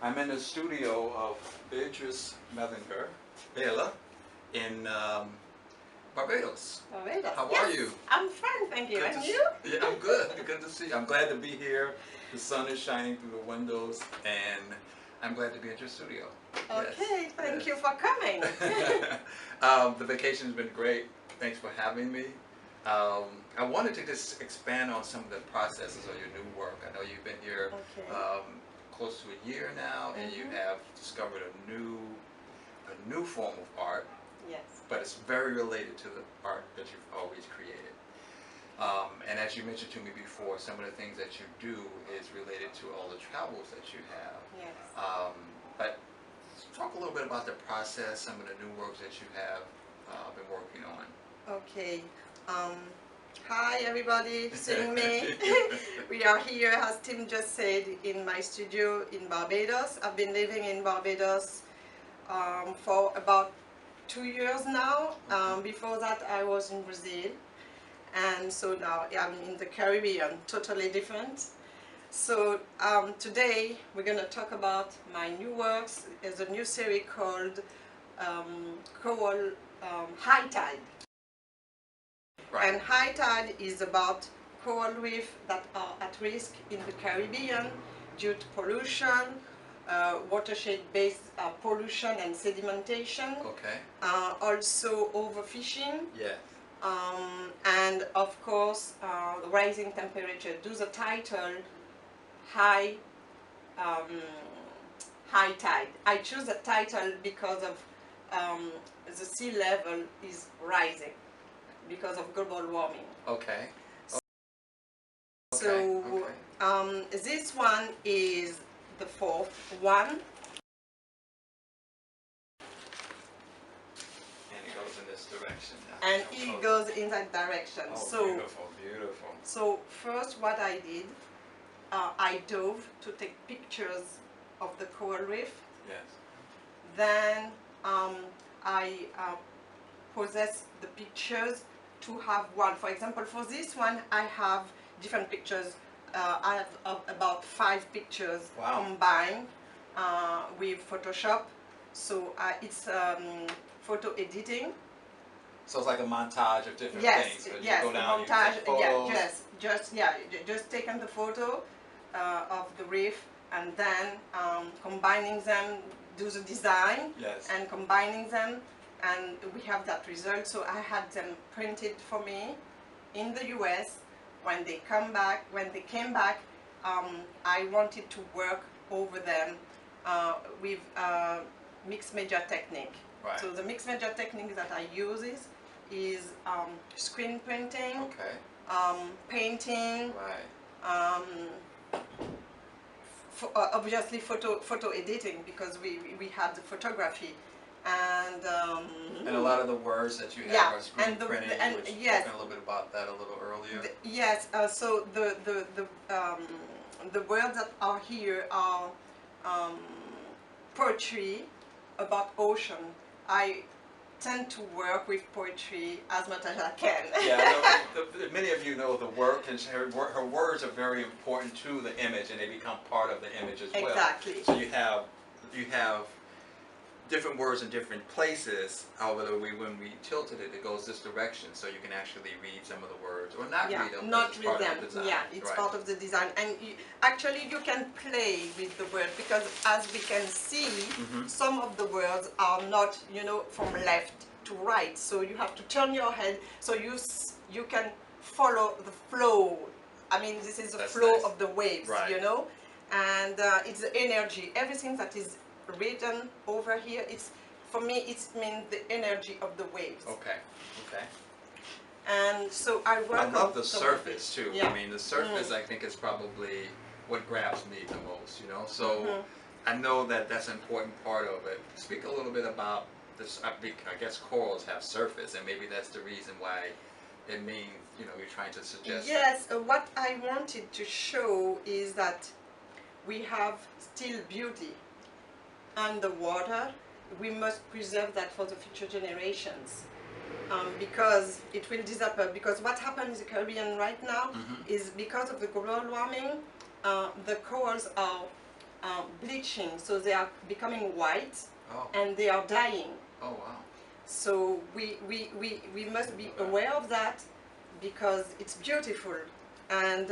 I'm in the studio of Beatrice Mellinger, Bela, in Barbados. Barbados. How yes, are you? I'm fine, thank you. Good And to you? Yeah, I'm good. Good to see you. I'm glad to be here. The sun is shining through the windows, and I'm glad to be at your studio. Okay, yes, thank yes. you for coming. The vacation's been great. Thanks for having me. I wanted to just expand on some of the processes of your new work. I know you've been here Okay. close to a year now, and you have discovered a new form of art. Yes. But it's very related to the art that you've always created. And as you mentioned to me before, some of the things that you do is related to all the travels that you have. Yes. But talk a little bit about the process, some of the new works that you have been working on. Okay. Hi everybody, seeing me. We are here, as Tim just said, in my studio in Barbados. I've been living in Barbados for about 2 years now. Before that I was in Brazil, and so now I'm in the Caribbean, totally different. So today we're going to talk about my new works. There's a new series called Coral High Tide. Right. And high tide is about coral reefs that are at risk in the Caribbean due to pollution, watershed-based pollution and sedimentation. Okay. Also overfishing. Yeah. And of course, rising temperature. Do the title high tide. I choose the title because of the sea level is rising because of global warming. Okay. So okay. This one is the fourth one. And it goes in this direction. And it goes in that direction. Oh, so beautiful, beautiful. So first what I did, I dove to take pictures of the coral reef. Yes. Then I possess the pictures to have one. For example, for this one, I have different pictures. I have about 5 pictures combined with Photoshop. So it's photo editing. So it's like a montage of different things. So yes, you go down, montage. you take photos. Just taking the photo of the reef and then combining them, do the design, and combining them, and we have that result. So I had them printed for me in the US. When they came back, I wanted to work over them with mixed media technique. Right. So the mixed media technique that I use is screen printing, painting, obviously photo editing, because we had the photography, and a lot of the words that you have are screen printing. And you were talking a little bit about that a little earlier. So the words that are here are poetry about ocean. I tend to work with poetry as much as I can. Yeah, many of you know the work, and her words are very important to the image, and they become part of the image as well. Exactly. So you have different words in different places. However, when we tilted it, it goes this direction, so you can actually read some of the words or not read them. Not read them. Yeah, it's part of the design, and actually you can play with the word, because as we can see, some of the words are not, from left to right. So you have to turn your head so you can follow the flow. I mean, this is the flow of the waves, and it's the energy. Everything that is written over here, for me it means the energy of the waves. Okay. And so I love the surface too. I mean, the surface I think is probably what grabs me the most, so I know that that's an important part of it. Speak a little bit about this. I guess corals have surface, and maybe that's the reason why it means, you're trying to suggest. Yes, what I wanted to show is that we have still beauty underwater. We must preserve that for the future generations, because it will disappear. Because what happens in the Caribbean right now is, because of the global warming, the corals are bleaching, so they are becoming white, Oh. and they are dying. Oh, wow. So we must be aware of that, because it's beautiful. And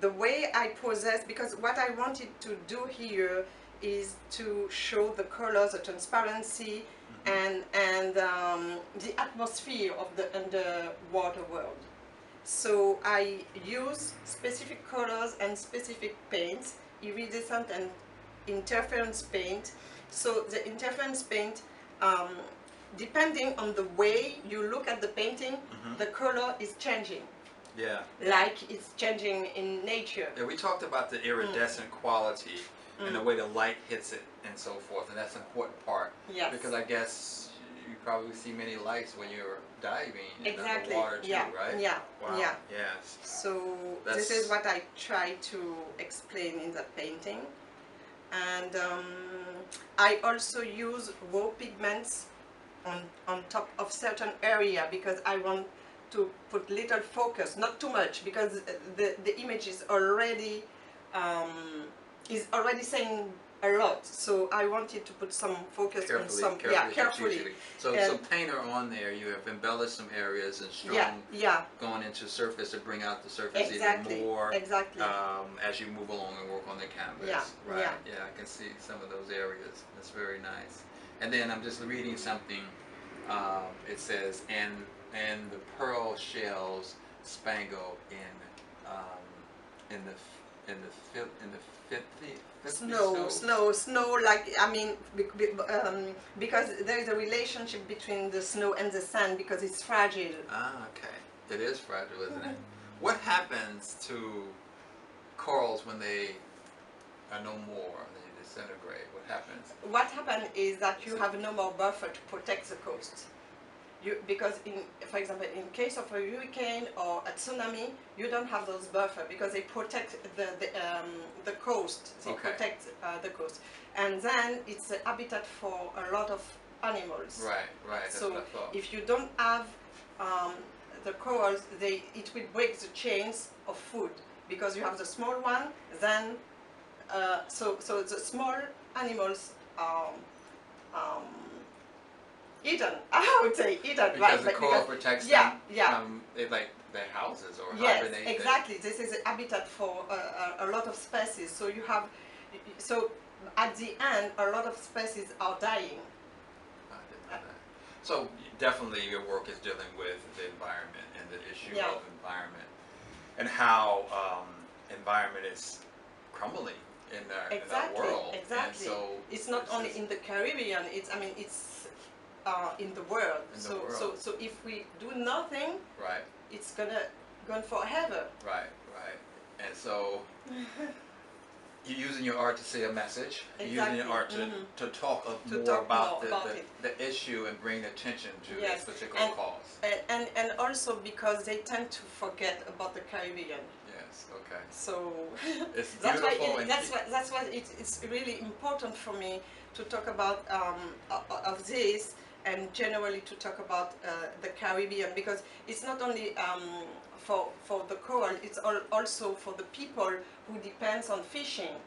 the way I possess, because what I wanted to do here is to show the colors, the transparency, and the atmosphere of the underwater world. So I use specific colors and specific paints, iridescent and interference paint. So the interference paint, depending on the way you look at the painting, the color is changing. Yeah. Like it's changing in nature. Yeah, we talked about the iridescent quality and the way the light hits it and so forth, and that's an important part. Yes. Because I guess you probably see many lights when you're diving in Exactly. the water too, Yeah. right? Yeah. Wow. Yeah. Yes. So this is what I try to explain in the painting. And I also use raw pigments on top of certain area, because I want to put little focus, not too much, because the image is already saying a lot. So I wanted to put some focus on some, carefully. So some painter on there, you have embellished some areas and strong going into surface to bring out the surface even more. Exactly. As you move along and work on the canvas. Yeah. Right. Yeah. Yeah, I can see some of those areas. That's very nice. And then I'm just reading something. It says, and the pearl shells spangle in the 50 snow, like, I mean, because there is a relationship between the snow and the sand, because it's fragile. Ah, okay. It is fragile, isn't it? What happens to corals when they are no more, they disintegrate? What happens? What happens is that you have no more buffer to protect the coast. Because for example, in case of a hurricane or a tsunami, you don't have those buffers, because they protect the coast. They protect the coast, and then it's a habitat for a lot of animals. Right, right. That's so what I thought. If you don't have the corals, it will break the chains of food, because you have the small one. Then so the small animals are eaten. I would say eaten, because right? The coral protects them from like their houses or hibernate. Yes, exactly. This is a habitat for a lot of species. So you have, so at the end, a lot of species are dying. I didn't know that. So definitely your work is dealing with the environment and the issue of environment, and how environment is crumbling in our world. Exactly. And so it's not only in the Caribbean. It's in the world. So if we do nothing, right, it's gone forever. Right. And so you're using your art to say a message. Exactly. You're using your art to talk more about the issue and bring attention to this particular cause. And also because they tend to forget about the Caribbean. Yes. Okay. So it's that's beautiful. that's why it's really important for me to talk about of this, and generally to talk about the Caribbean, because it's not only for the coral, it's also for the people who depends on fishing.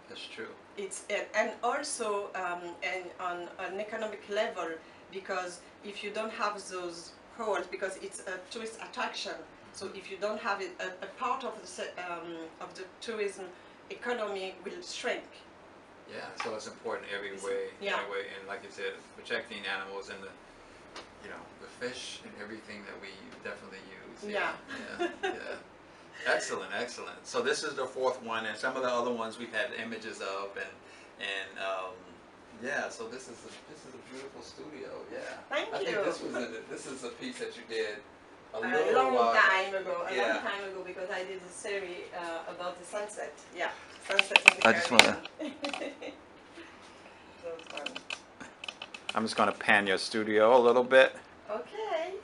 That's true. It's and also and on an economic level, because if you don't have those corals, because it's a tourist attraction, so if you don't have it, a part of the tourism economy will shrink. Yeah, so it's important every way, and like you said, protecting animals and the fish and everything that we definitely use. Yeah. Excellent. So this is the fourth one, and some of the other ones we've had images of, so this is a beautiful studio. Yeah. Thank you. I think this is a piece that you did a long time ago, because I did a series about the sunset. Yeah. I just want to. I'm just going to pan your studio a little bit. Okay.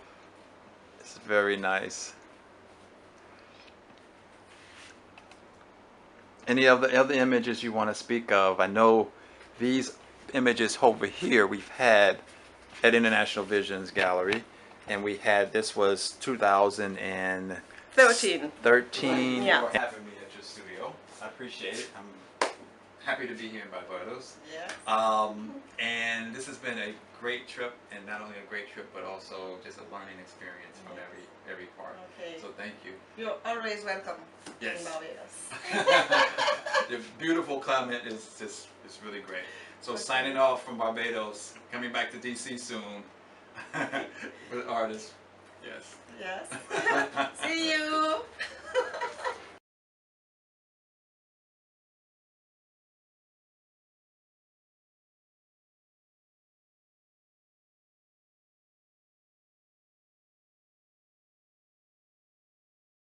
It's very nice. Any other images you want to speak of? I know these images over here we've had at International Visions Gallery, and we had, this was 2013. Yeah. For having me at your studio. I appreciate it. happy to be here in Barbados. Yes. And this has been a great trip, and not only a great trip, but also just a learning experience from every part. Okay. So thank you. You're always welcome Yes. in Barbados. The beautiful climate is really great. So signing off from Barbados, coming back to DC soon with artists. Yes. Yes. See you.